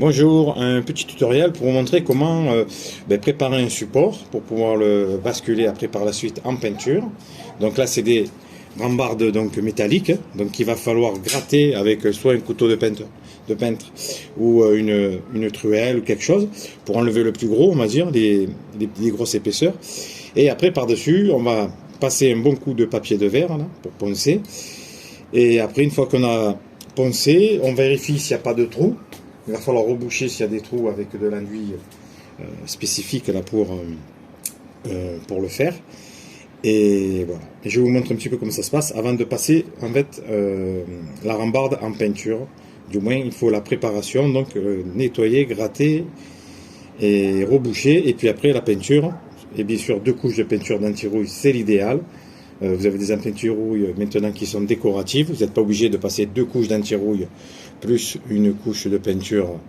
Bonjour, un petit tutoriel pour vous montrer comment préparer un support pour pouvoir le basculer après par la suite en peinture. Donc là c'est des rambardes donc métalliques, donc il va falloir gratter avec soit un couteau de peintre ou une truelle ou quelque chose pour enlever le plus gros, on va dire, les grosses épaisseurs. Et après par dessus on va passer un bon coup de papier de verre là, pour poncer. Et après une fois qu'on a poncé, on vérifie s'il n'y a pas de trou. Il va falloir reboucher s'il y a des trous avec de l'enduit spécifique là pour le faire. Et voilà. Et je vous montre un petit peu comment ça se passe avant de passer en fait la rambarde en peinture. Du moins il faut la préparation, donc nettoyer, gratter et reboucher. Et puis après la peinture. Et bien sûr 2 couches de peinture d'anti-rouille, c'est l'idéal. Vous avez des anti-rouille maintenant qui sont décoratives. Vous n'êtes pas obligé de passer 2 couches d'anti-rouille plus une couche de peinture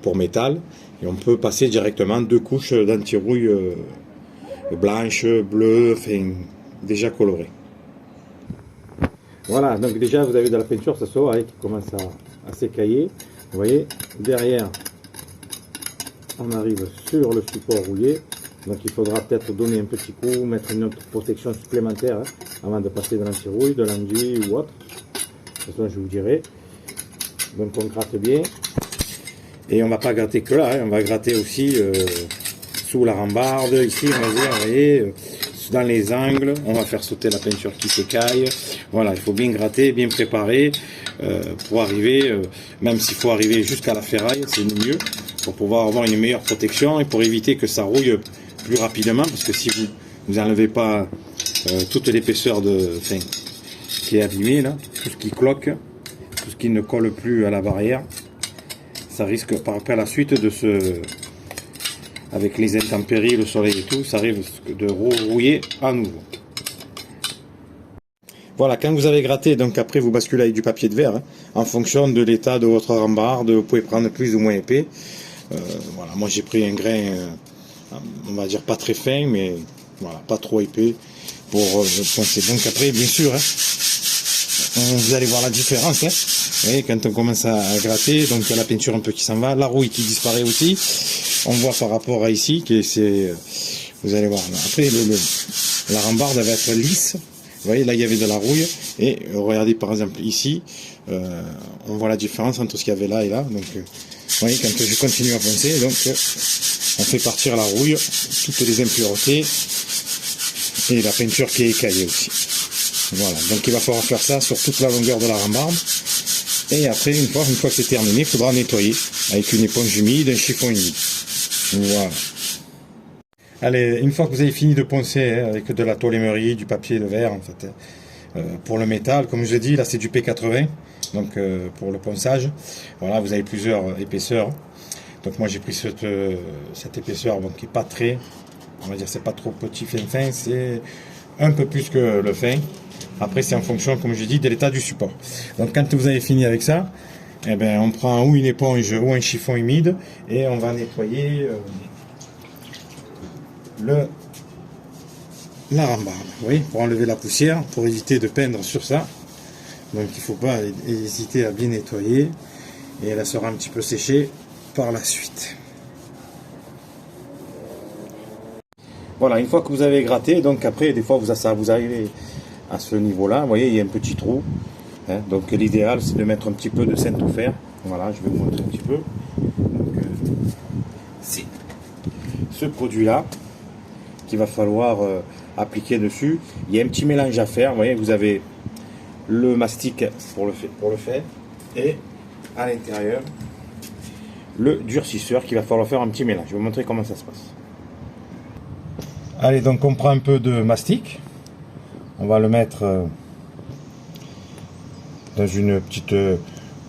pour métal. Et on peut passer directement 2 couches d'anti-rouille blanche, bleue, enfin, déjà colorées. Voilà, donc déjà vous avez de la peinture, ça se voit, qui commence à s'écailler. Vous voyez, derrière, on arrive sur le support rouillé. Donc il faudra peut-être donner un petit coup, mettre une autre protection supplémentaire avant de passer de l'anti-rouille, de l'enduit ou autre. De toute façon, je vous dirai. Donc on gratte bien. Et on va pas gratter que là, on va gratter aussi sous la rambarde, ici, on va dire, vous voyez, dans les angles. On va faire sauter la peinture qui s'écaille. Voilà, il faut bien gratter, bien préparer pour arriver, même s'il faut arriver jusqu'à la ferraille, c'est mieux, pour pouvoir avoir une meilleure protection et pour éviter que ça rouille plus rapidement, parce que si vous n'enlevez pas toute l'épaisseur qui est abîmée, là, tout ce qui cloque, tout ce qui ne colle plus à la barrière, ça risque par après à la suite de avec les intempéries, le soleil et tout, ça arrive de rouiller à nouveau. Voilà, quand vous avez gratté, donc après vous basculez avec du papier de verre, en fonction de l'état de votre rambarde, vous pouvez prendre plus ou moins épais. Voilà, moi j'ai pris un grain, on va dire pas très fin, mais voilà, pas trop épais pour poncer. Donc après, bien sûr, vous allez voir la différence. Vous voyez, quand on commence à gratter, donc la peinture un peu qui s'en va, la rouille qui disparaît aussi. On voit par rapport à ici que c'est, vous allez voir. Après, la rambarde elle va être lisse. Vous voyez, là il y avait de la rouille. Et regardez par exemple ici, on voit la différence entre ce qu'il y avait là et là. Donc, vous voyez, quand je continue à poncer, donc on fait partir la rouille, toutes les impuretés et la peinture qui est écaillée aussi. Voilà, donc il va falloir faire ça sur toute la longueur de la rambarde. Et après, une fois que c'est terminé, il faudra nettoyer avec une éponge humide, un chiffon humide. Voilà. Allez, une fois que vous avez fini de poncer avec de la tôle émeri, du papier de verre en fait, pour le métal, comme je l'ai dit, là c'est du P80, donc pour le ponçage. Voilà, vous avez plusieurs épaisseurs. Donc moi j'ai pris cette épaisseur qui est pas très, on va dire c'est pas trop petit fin, c'est un peu plus que le fin. Après c'est en fonction, comme je dis, de l'état du support. Donc quand vous avez fini avec ça, eh ben, on prend ou une éponge ou un chiffon humide et on va nettoyer la rambarde, oui, pour enlever la poussière, pour éviter de peindre sur ça. Donc il ne faut pas hésiter à bien nettoyer et elle sera un petit peu séchée par la suite. Voilà, une fois que vous avez gratté, donc après des fois vous arrivez à ce niveau là, vous voyez il y a un petit trou, donc l'idéal c'est de mettre un petit peu de Saint-Omer. Voilà, je vais vous montrer un petit peu. C'est ce produit là qu'il va falloir appliquer dessus. Il y a un petit mélange à faire, vous voyez, vous avez le mastic pour le faire et à l'intérieur le durcisseur qu'il va falloir faire un petit mélange. Je vais vous montrer comment ça se passe. Allez, donc on prend un peu de mastic, on va le mettre dans une petite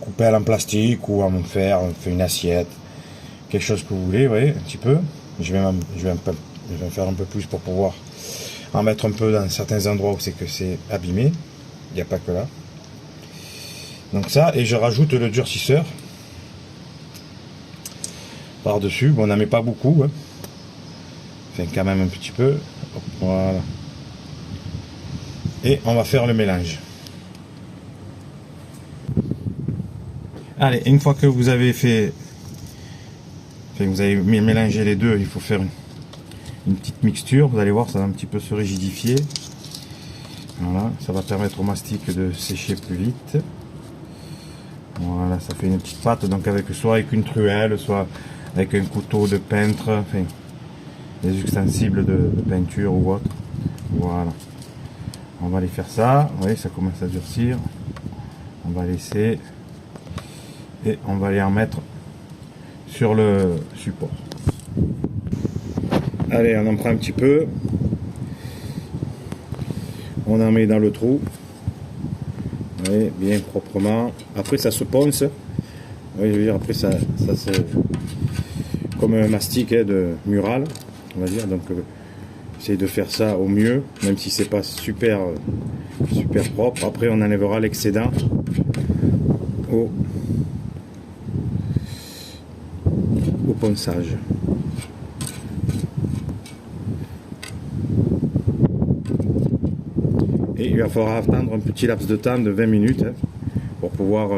coupelle en plastique ou en fer, on fait une assiette, quelque chose que vous voulez, vous voyez, un petit peu. Je vais en faire un peu plus pour pouvoir en mettre un peu dans certains endroits où c'est que c'est abîmé. Il n'y a pas que là. Donc ça, et je rajoute le durcisseur par dessus. Bon, on n'en met pas beaucoup, enfin quand même un petit peu. Hop, voilà. Et on va faire le mélange. Allez, une fois que vous avez fait enfin, vous avez mélangé les deux, il faut faire une petite mixture, vous allez voir, ça va un petit peu se rigidifier. Voilà, ça va permettre au mastic de sécher plus vite. Voilà, ça fait une petite pâte, donc soit avec une truelle, soit avec un couteau de peintre, enfin des ustensiles de peinture ou autre. Voilà, on va aller faire ça. Vous voyez, ça commence à durcir. On va laisser et on va aller en mettre sur le support. Allez, on en prend un petit peu, on en met dans le trou. Oui, bien proprement. Après ça se ponce. Oui, je veux dire, après ça c'est comme un mastic de mural, on va dire. Donc essayez de faire ça au mieux, même si c'est pas super propre. Après on enlèvera l'excédent au ponçage. Et il va falloir attendre un petit laps de temps de 20 minutes pour pouvoir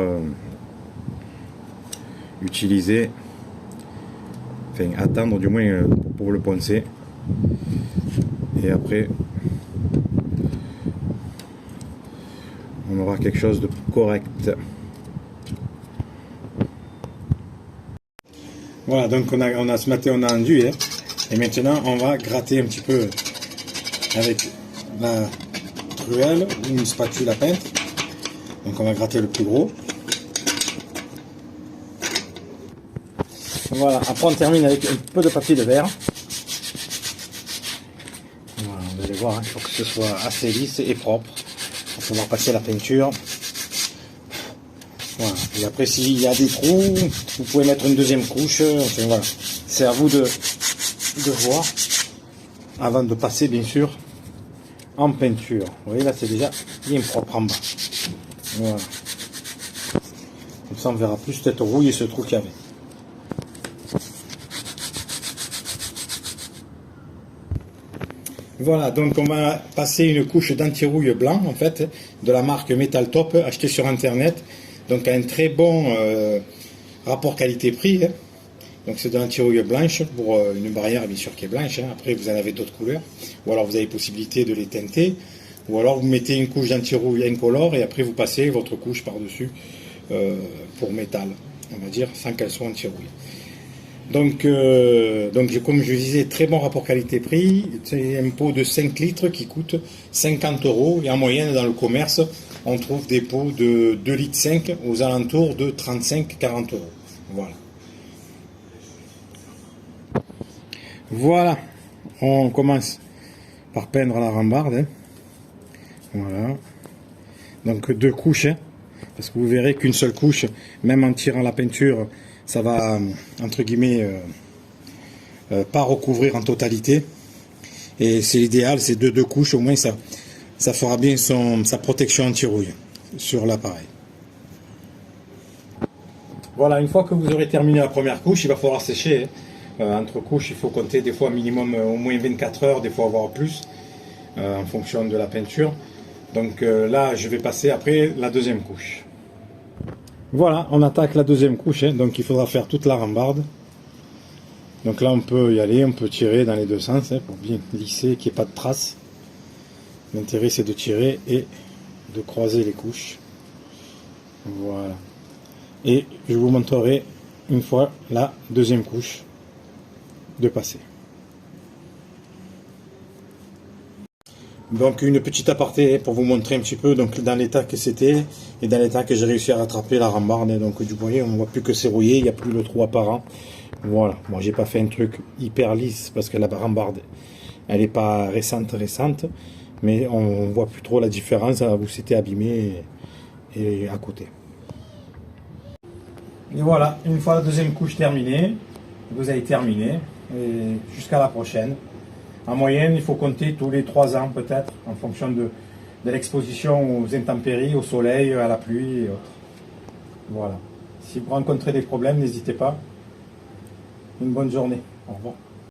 utiliser, enfin attendre du moins pour le poncer. Et après on aura quelque chose de correct. Voilà, donc on a ce matin on a enduit et maintenant on va gratter un petit peu avec la truelle ou une spatule à peintre. Donc on va gratter le plus gros. Voilà, après on termine avec un peu de papier de verre. Voilà, vous allez voir, il faut que ce soit assez lisse et propre pour pouvoir passer la peinture. Voilà. Et après s'il y a des trous, vous pouvez mettre une deuxième couche. Enfin, voilà. C'est à vous de voir avant de passer bien sûr en peinture. Vous voyez là c'est déjà bien propre en bas. Voilà. Comme ça on verra plus cette rouille et ce trou qu'il y avait. Voilà, donc on va passer une couche d'anti-rouille blanc en fait, de la marque Metal Top, acheté sur internet. Donc un très bon rapport qualité-prix. Donc c'est de l'anti-rouille blanche pour une barrière bien sûr qui est blanche. Après vous en avez d'autres couleurs. Ou alors vous avez possibilité de les teinter. Ou alors vous mettez une couche d'anti-rouille incolore et après vous passez votre couche par-dessus pour métal, on va dire, sans qu'elle soit anti-rouille. Donc comme je disais, très bon rapport qualité-prix. C'est un pot de 5 litres qui coûte 50 € et en moyenne dans le commerce on trouve des pots de 2,5 litres aux alentours de 35-40 €. Voilà. Voilà, on commence par peindre la rambarde. Voilà. Donc 2 couches, parce que vous verrez qu'une seule couche, même en tirant la peinture, ça va entre guillemets pas recouvrir en totalité. Et c'est l'idéal, c'est 2 couches, au moins ça fera bien sa protection anti-rouille sur l'appareil. Voilà, une fois que vous aurez terminé la première couche, il va falloir sécher. Entre couches, il faut compter des fois minimum au moins 24 heures, des fois voire plus, en fonction de la peinture. Donc là, je vais passer après la deuxième couche. Voilà, on attaque la deuxième couche, donc il faudra faire toute la rambarde. Donc là, on peut y aller, on peut tirer dans les deux sens pour bien lisser, qu'il n'y ait pas de traces. L'intérêt, c'est de tirer et de croiser les couches. Voilà. Et je vous montrerai une fois la deuxième couche de passer. Donc une petite aparté pour vous montrer un petit peu donc dans l'état que c'était et dans l'état que j'ai réussi à rattraper la rambarde. Donc du voyez, on ne voit plus que c'est rouillé, il n'y a plus le trou apparent. Voilà, moi j'ai pas fait un truc hyper lisse parce que la rambarde elle n'est pas récente, mais on voit plus trop la différence où c'était abîmé et à côté. Et voilà, une fois la deuxième couche terminée, vous avez terminé et jusqu'à la prochaine. En moyenne, il faut compter tous les 3 ans peut-être, en fonction de l'exposition aux intempéries, au soleil, à la pluie et autres. Voilà. Si vous rencontrez des problèmes, n'hésitez pas. Une bonne journée. Au revoir.